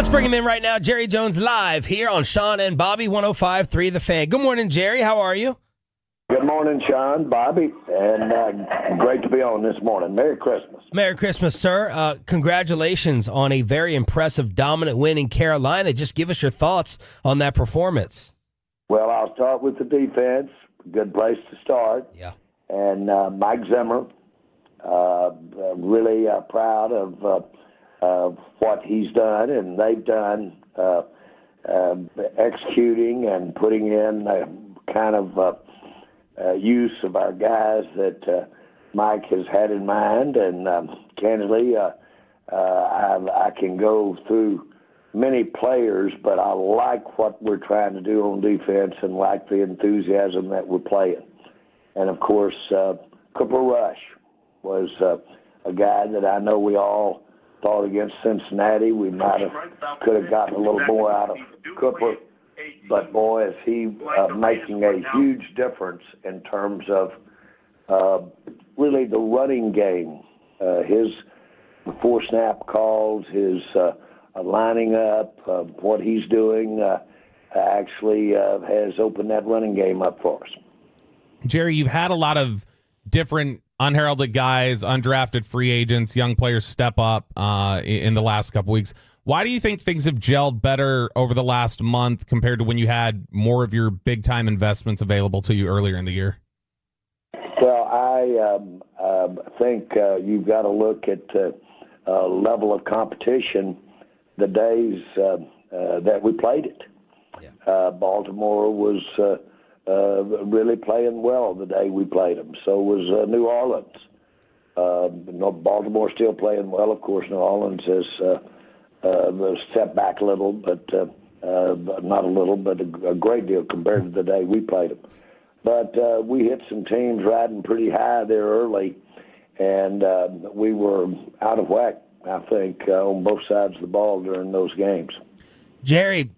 Let's bring him in right now. Jerry Jones live here on Shan and Bobby, 105.3 The Fan. Good morning, Jerry. How are you? Good morning, Sean, Bobby, and great to be on this morning. Merry Christmas. Merry Christmas, sir. Congratulations on a very impressive, dominant win in Carolina. Just give us your thoughts on that performance. Well, I'll start with the defense. Good place to start. Yeah. And Mike Zimmer, really proud of what he's done, and they've done executing and putting in kind of use of our guys that Mike has had in mind. And candidly, I can go through many players, but I like what we're trying to do on defense and like the enthusiasm that we're playing. And, of course, Cooper Rush was a guy that I know we all thought against Cincinnati we could have gotten a little more out of Cooper. But, boy, is he making a huge difference in terms of really the running game. His before-snap calls, his lining up, what he's doing actually has opened that running game up for us. Jerry, you've had a lot of different unheralded guys, undrafted free agents, young players step up in the last couple weeks. Why do you think things have gelled better over the last month compared to when you had more of your big-time investments available to you earlier in the year? Well, I think you've got to look at level of competition the days that we played it. Yeah. Baltimore was really playing well the day we played them. So was New Orleans. Baltimore still playing well. Of course, New Orleans has stepped back a little, but not a little, but a great deal compared to the day we played them. But we hit some teams riding pretty high there early, and we were out of whack, I think, on both sides of the ball during those games. Jerry,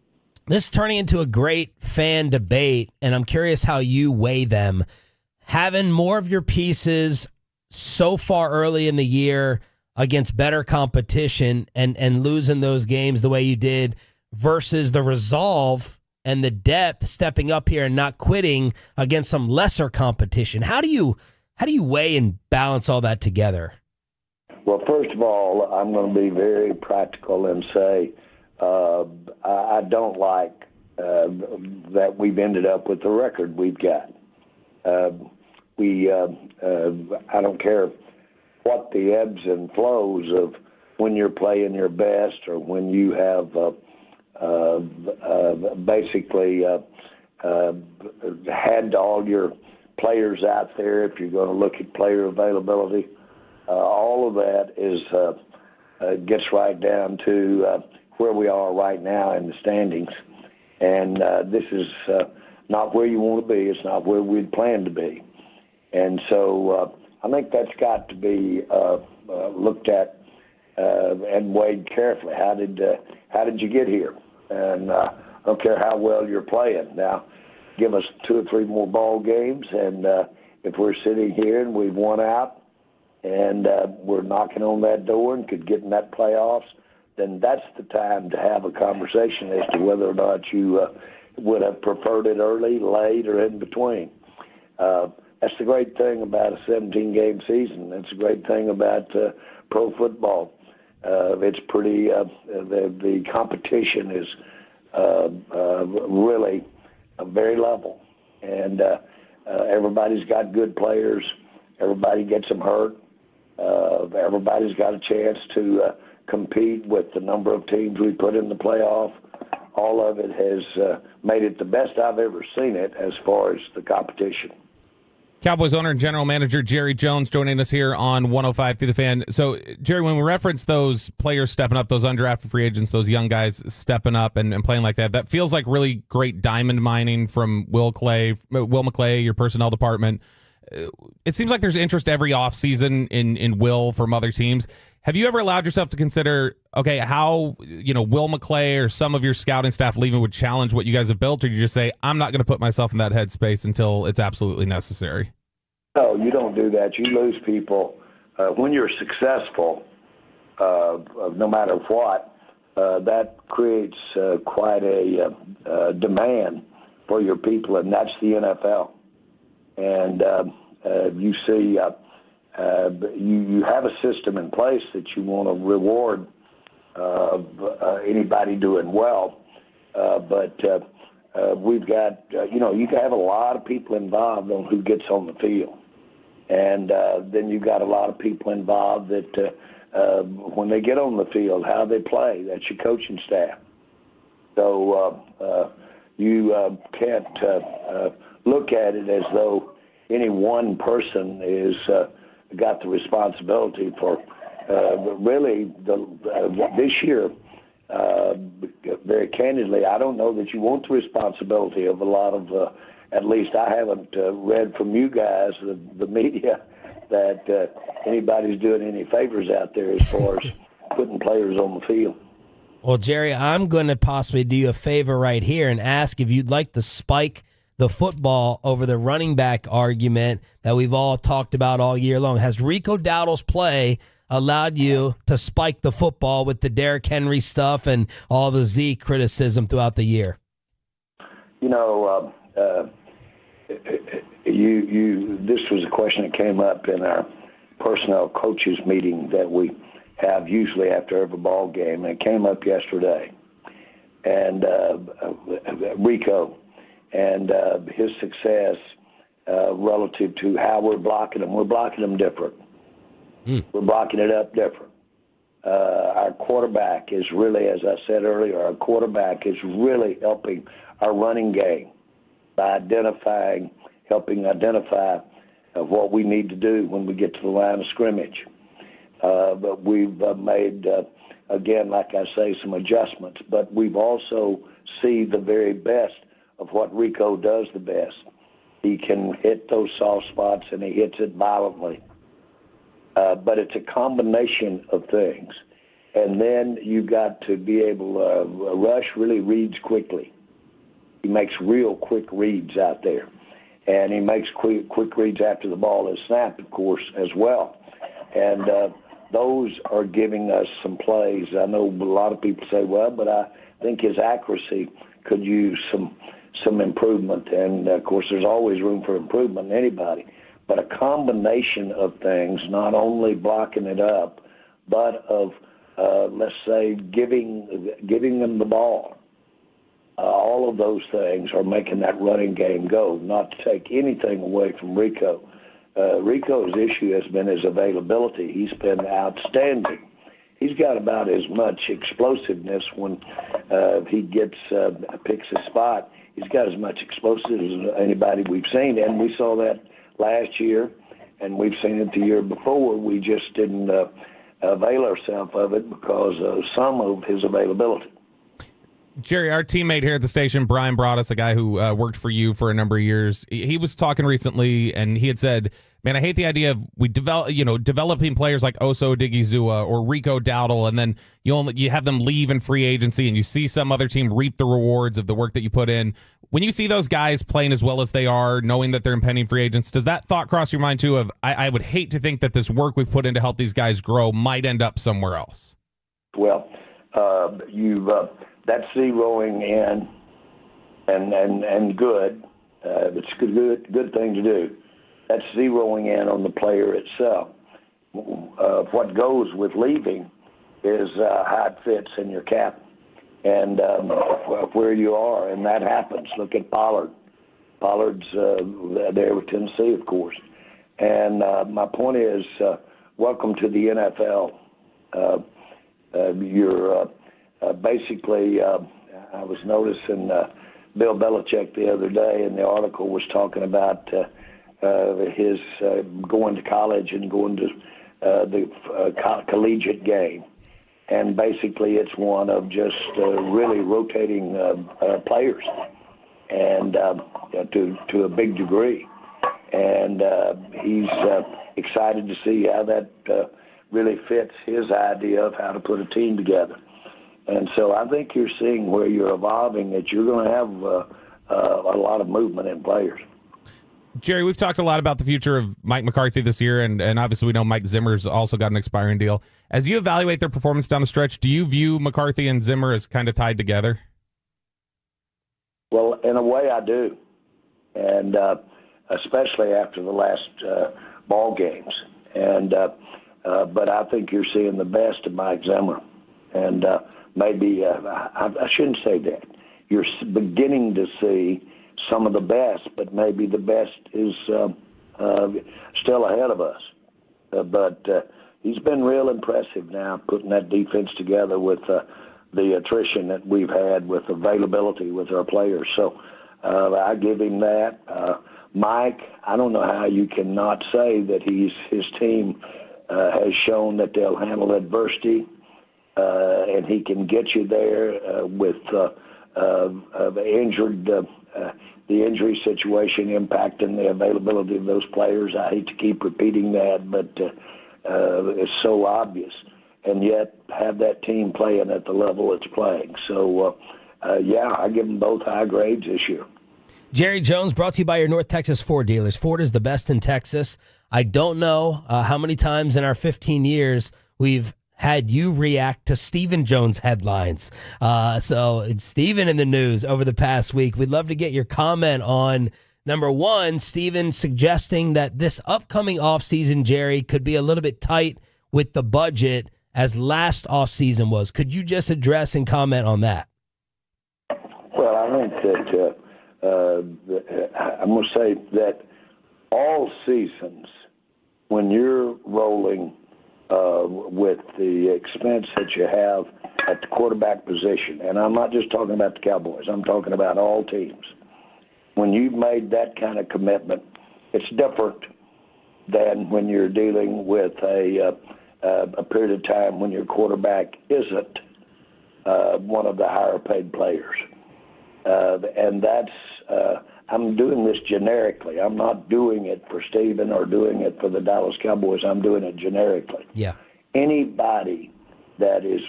this is turning into a great fan debate, and I'm curious how you weigh them. Having more of your pieces so far early in the year against better competition and losing those games the way you did versus the resolve and the depth stepping up here and not quitting against some lesser competition. How do you weigh and balance all that together? Well, first of all, I'm going to be very practical and say I don't like that we've ended up with the record we've got. I don't care what the ebbs and flows of when you're playing your best or when you have basically had all your players out there, if you're going to look at player availability. All of that gets right down to where we are right now in the standings. And this is not where you want to be. It's not where we'd planned to be. And so I think that's got to be looked at and weighed carefully. How did you get here? And I don't care how well you're playing. Now, give us 2 or 3 more ball games, and if we're sitting here and we've won out and we're knocking on that door and could get in that playoffs, then that's the time to have a conversation as to whether or not you would have preferred it early, late, or in between. That's the great thing about a 17-game season. That's a great thing about pro football. It's pretty. The competition is really very level, and everybody's got good players. Everybody gets them hurt. Everybody's got a chance to compete with the number of teams we put in the playoff. All of it has made it the best I've ever seen it as far as the competition. Cowboys owner and general manager Jerry Jones joining us here on 105 through the Fan. So, Jerry, when we reference those players stepping up, those undrafted free agents, those young guys stepping up and playing like that feels like really great diamond mining from Will McClay, your personnel department. It seems like there's interest every offseason in Will from other teams. Have you ever allowed yourself to consider, okay, how, Will McClay or some of your scouting staff leaving would challenge what you guys have built, or do you just say, I'm not going to put myself in that headspace until it's absolutely necessary? No, you don't do that. You lose people. When you're successful, no matter what, that creates quite a demand for your people, and that's the NFL. And you see, you have a system in place that you want to reward anybody doing well, but we've got, you can have a lot of people involved on who gets on the field. And then you've got a lot of people involved that when they get on the field, how they play, that's your coaching staff. So you can't look at it as though any one person is got the responsibility for really this year. Very candidly, I don't know that you want the responsibility of a lot of, at least I haven't read from you guys, the media, that anybody's doing any favors out there as far as putting players on the field. Well, Jerry, I'm going to possibly do you a favor right here and ask if you'd like to spike the football over the running back argument that we've all talked about all year long. Has Rico Dowdle's play allowed you to spike the football with the Derrick Henry stuff and all the Z criticism throughout the year? This was a question that came up in our personnel coaches meeting that we have usually after every ball game, and it came up yesterday. And Rico and his success relative to how we're blocking them. We're blocking them different. We're blocking it up different. Our quarterback is really, as I said earlier, our quarterback is really helping our running game by helping identify what we need to do when we get to the line of scrimmage. But we've made, again, like I say, some adjustments. But we've also seen the very best of what Rico does the best. He can hit those soft spots, and he hits it violently. But it's a combination of things. And then you've got to be able to rush really reads quickly. He makes real quick reads out there. And he makes quick reads after the ball is snapped, of course, as well. And those are giving us some plays. I know a lot of people say, well, but I think his accuracy could use some improvement. And, of course, there's always room for improvement in anybody. But a combination of things, not only blocking it up, but of, let's say, giving them the ball. All of those things are making that running game go, not to take anything away from Rico. Rico's issue has been his availability. He's been outstanding. He's got about as much explosiveness when he picks a spot. He's got as much explosiveness as anybody we've seen, and we saw that last year, and we've seen it the year before. We just didn't avail ourselves of it because of some of his availability. Jerry, our teammate here at the station, Brian Broaddus, a guy who worked for you for a number of years, he was talking recently, and he had said, man, I hate the idea of developing players like Oso Odigizua or Rico Dowdle, and then you have them leave in free agency, and you see some other team reap the rewards of the work that you put in. When you see those guys playing as well as they are, knowing that they're impending free agents, does that thought cross your mind, too, of I would hate to think that this work we've put in to help these guys grow might end up somewhere else? Well, that's zeroing in and good. It's a good thing to do. That's zeroing in on the player itself. What goes with leaving is how it fits in your cap and where you are, and that happens. Look at Pollard. Pollard's there with Tennessee, of course. And my point is, welcome to the NFL. You're basically, I was noticing Bill Belichick the other day, and the article was talking about his going to college and going to the collegiate game. And basically it's one of just really rotating players and to a big degree. And he's excited to see how that really fits his idea of how to put a team together. And so I think you're seeing where you're evolving that you're going to have a lot of movement in players. Jerry, we've talked a lot about the future of Mike McCarthy this year, and obviously we know Mike Zimmer's also got an expiring deal. As you evaluate their performance down the stretch, do you view McCarthy and Zimmer as kind of tied together? Well, in a way, I do, and especially after the last ball games. And but I think you're seeing the best of Mike Zimmer, and maybe I shouldn't say that. You're beginning to see some of the best, but maybe the best is still ahead of us. But he's been real impressive now, putting that defense together with the attrition that we've had with availability with our players. So I give him that. Mike, I don't know how you cannot say that his team has shown that they'll handle adversity, and he can get you there with the injury situation impacting the availability of those players. I hate to keep repeating that, but it's so obvious. And yet have that team playing at the level it's playing. So, yeah, I give them both high grades this year. Jerry Jones, brought to you by your North Texas Ford dealers. Ford is the best in Texas. I don't know how many times in our 15 years we've had you react to Stephen Jones headlines. So it's Stephen in the news over the past week. We'd love to get your comment on, number one, Stephen suggesting that this upcoming offseason, Jerry, could be a little bit tight with the budget as last offseason was. Could you just address and comment on that? Well, I think that I'm going to say that all seasons, when you're rolling with the expense that you have at the quarterback position, and I'm not just talking about the Cowboys, I'm talking about all teams. When you've made that kind of commitment, it's different than when you're dealing with a period of time when your quarterback isn't one of the higher paid players. And that's, I'm doing this generically. I'm not doing it for Stephen or doing it for the Dallas Cowboys. I'm doing it generically. Yeah. Anybody that is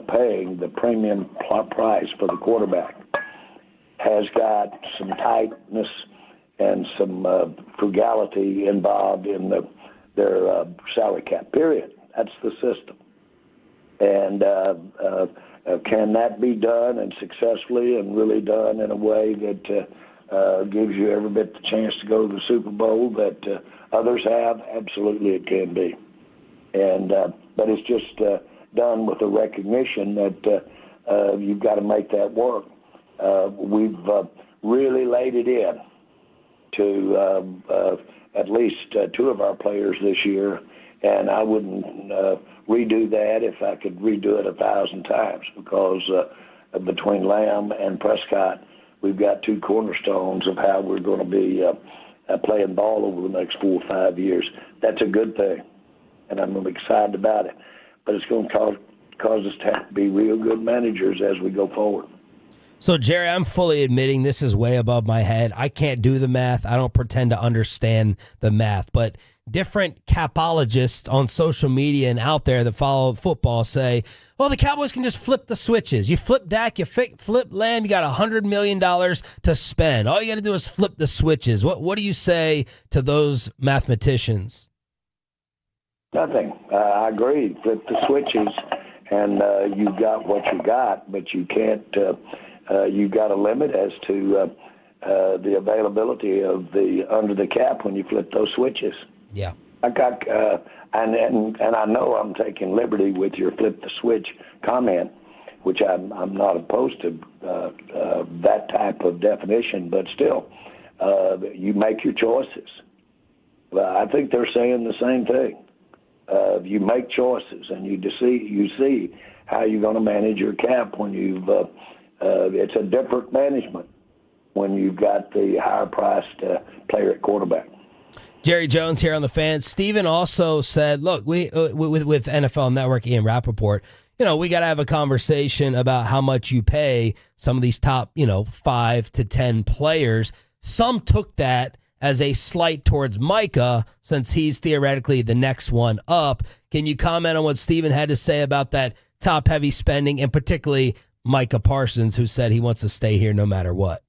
paying the premium price for the quarterback has got some tightness and some frugality involved in their salary cap, period. That's the system. And can that be done and successfully and really done in a way that gives you every bit the chance to go to the Super Bowl that others have? Absolutely it can be. And but it's just done with the recognition that you've got to make that work. We've really laid it in to at least two of our players this year, and I wouldn't redo that if I could redo it 1,000 times, because between Lamb and Prescott, we've got two cornerstones of how we're going to be playing ball over the next 4 or 5 years. That's a good thing, and I'm excited about it. But it's going to cause us to have to be real good managers as we go forward. So, Jerry, I'm fully admitting this is way above my head. I can't do the math. I don't pretend to understand the math. But different capologists on social media and out there that follow football say, well, the Cowboys can just flip the switches. You flip Dak, you flip Lamb, you got $100 million to spend. All you got to do is flip the switches. What do you say to those mathematicians? Nothing. I agree. Flip the switches, and you've got what you got, but you can't. You've got a limit as to the availability of the under the cap when you flip those switches. Yeah. And I know I'm taking liberty with your flip the switch comment, which I'm not opposed to that type of definition, but still, you make your choices. I think they're saying the same thing. You make choices, and you see how you're going to manage your cap when you've. It's a different management when you've got the higher-priced player at quarterback. Jerry Jones here on the Fans. Steven also said, look, we with NFL Network, Ian Rappaport, we got to have a conversation about how much you pay some of these top, 5 to 10 players. Some took that as a slight towards Micah, since he's theoretically the next one up. Can you comment on what Steven had to say about that top-heavy spending, and particularly Micah Parsons, who said he wants to stay here no matter what?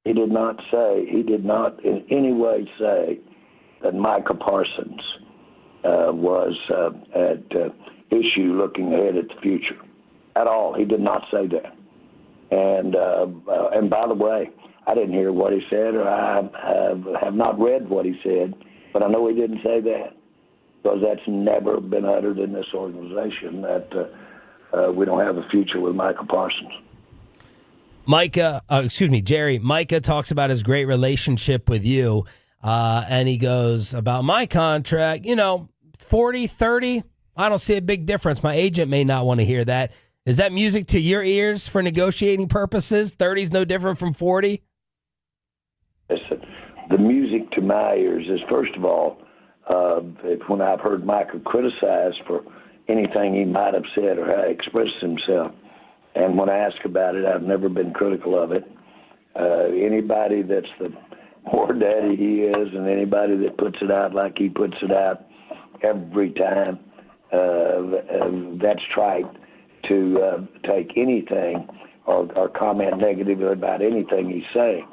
He did not in any way say that Micah Parsons was at issue looking ahead at the future at all. He did not say that. And by the way, I didn't hear what he said, or I have not read what he said, but I know he didn't say that, because that's never been uttered in this organization, that we don't have a future with Micah Parsons. Jerry, Micah talks about his great relationship with you, and he goes about my contract, 40, 30, I don't see a big difference. My agent may not want to hear that. Is that music to your ears for negotiating purposes? 30 is no different from 40? Listen, the music to my ears is, first of all, when I've heard Micah criticized for anything he might have said or how he expressed himself, and when I ask about it, I've never been critical of it. Anybody that's the poor daddy he is, and anybody that puts it out like he puts it out every time, that's trite to take anything or comment negatively about anything he's saying.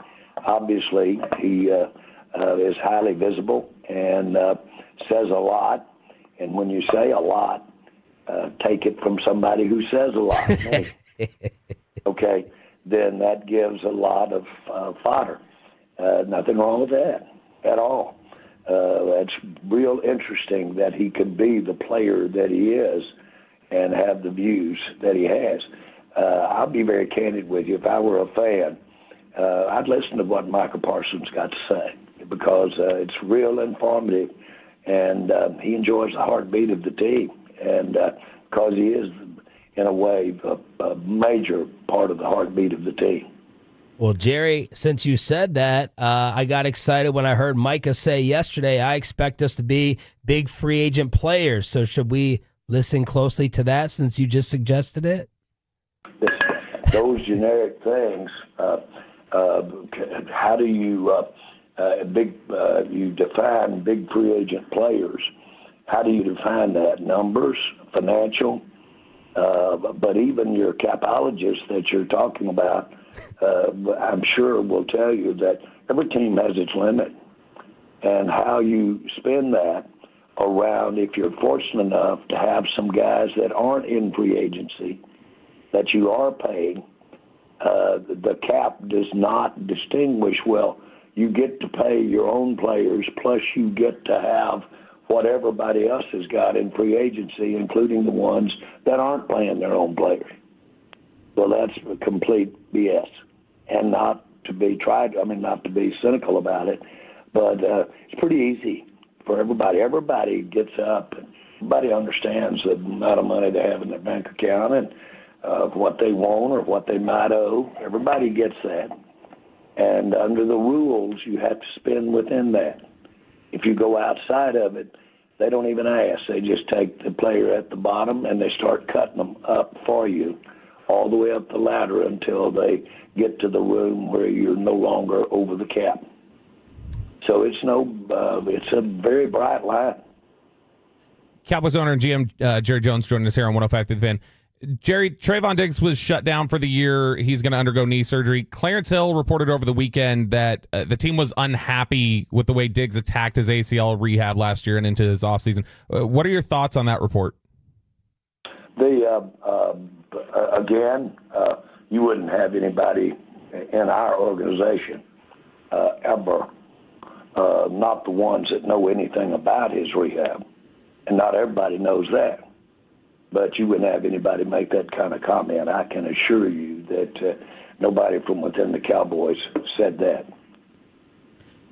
Obviously, he is highly visible and says a lot. And when you say a lot, take it from somebody who says a lot. Me. Okay, then that gives a lot of fodder. Nothing wrong with that at all. It's real interesting that he could be the player that he is and have the views that he has. I'll be very candid with you. If I were a fan, I'd listen to what Micah Parsons got to say, because it's real informative, and he enjoys the heartbeat of the team, and because he is, in a way, a major part of the heartbeat of the team. Well, Jerry, since you said that, I got excited when I heard Micah say yesterday, I expect us to be big free agent players. So should we listen closely to that since you just suggested it? Those generic things, how do you you define big free agent players? How do you define that? Numbers, financial, but even your capologists that you're talking about, I'm sure will tell you that every team has its limit, and how you spin that around, if you're fortunate enough to have some guys that aren't in free agency that you are paying, the cap does not distinguish, well, you get to pay your own players, plus you get to have what everybody else has got in free agency, including the ones that aren't playing their own players. Well, that's a complete BS. And not to be cynical about it, but it's pretty easy for everybody. Everybody gets up, and everybody understands the amount of money they have in their bank account and what they want or what they might owe. Everybody gets that. And under the rules, you have to spend within that. If you go outside of it, they don't even ask. They just take the player at the bottom and they start cutting them up for you all the way up the ladder until they get to the room where you're no longer over the cap. So it's a very bright line. Cowboys owner and GM Jerry Jones joining us here on 105 through the Fan. Jerry, Trayvon Diggs was shut down for the year. He's going to undergo knee surgery. Clarence Hill reported over the weekend that the team was unhappy with the way Diggs attacked his ACL rehab last year and into his offseason. What are your thoughts on that report? Again, you wouldn't have anybody in our organization ever, not the ones that know anything about his rehab, and not everybody knows that. But you wouldn't have anybody make that kind of comment. I can assure you that nobody from within the Cowboys said that.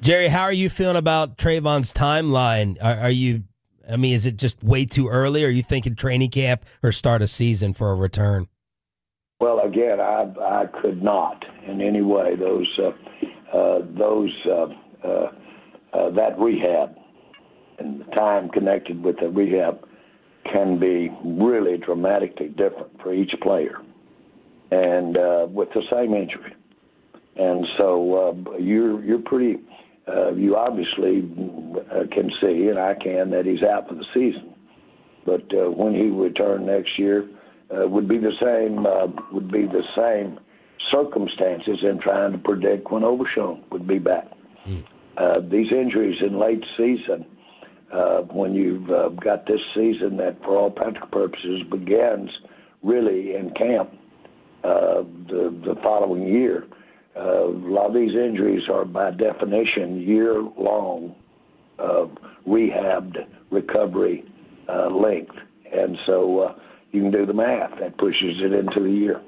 Jerry, how are you feeling about Trayvon's timeline? Is it just way too early? Or are you thinking training camp or start a season for a return? Well, again, I could not in any way. That rehab and the time connected with the rehab can be really dramatically different for each player, and with the same injury. And so you're pretty. You obviously can see, and I can, that he's out for the season. But when he return next year, would be the same circumstances in trying to predict when Overshown would be back. These injuries in late season, when you've got this season that, for all practical purposes, begins really in camp the following year, a lot of these injuries are by definition year-long rehabbed recovery length. And so you can do the math. That pushes it into the year.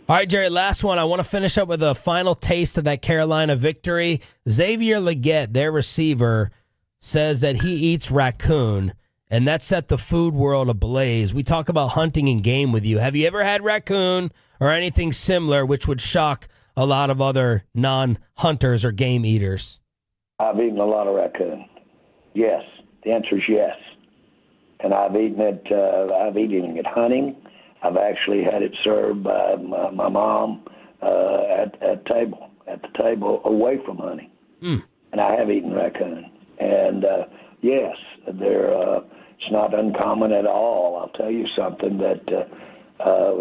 All right, Jerry, last one. I want to finish up with a final taste of that Carolina victory. Xavier Legette, their receiver, says that he eats raccoon, and that set the food world ablaze. We talk about hunting and game with you. Have you ever had raccoon or anything similar which would shock a lot of other non-hunters or game eaters? I've eaten a lot of raccoon. Yes. The answer is yes. And I've eaten it hunting. I've actually had it served by my mom at the table away from hunting. And I have eaten raccoon. And yes, it's not uncommon at all. I'll tell you something that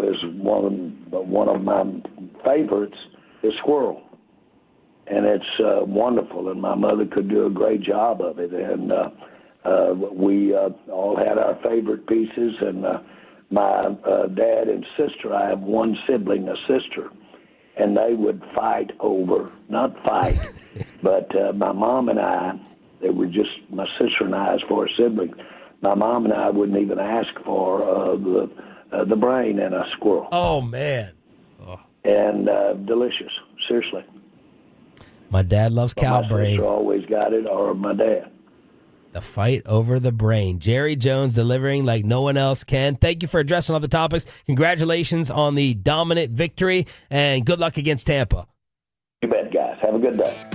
is one of my favorites is squirrel. And it's wonderful, and my mother could do a great job of it. And we all had our favorite pieces, and my dad and sister, I have one sibling, a sister, and they would fight over, not fight, but my mom and I, they were just, my sister and I as far as siblings, my mom and I wouldn't even ask for the brain in a squirrel. Oh, man. And delicious, seriously. My dad loves cow my brain. sister always got it, or my dad. The fight over the brain. Jerry Jones delivering like no one else can. Thank you for addressing all the topics. Congratulations on the dominant victory, and good luck against Tampa. You bet, guys. Have a good day.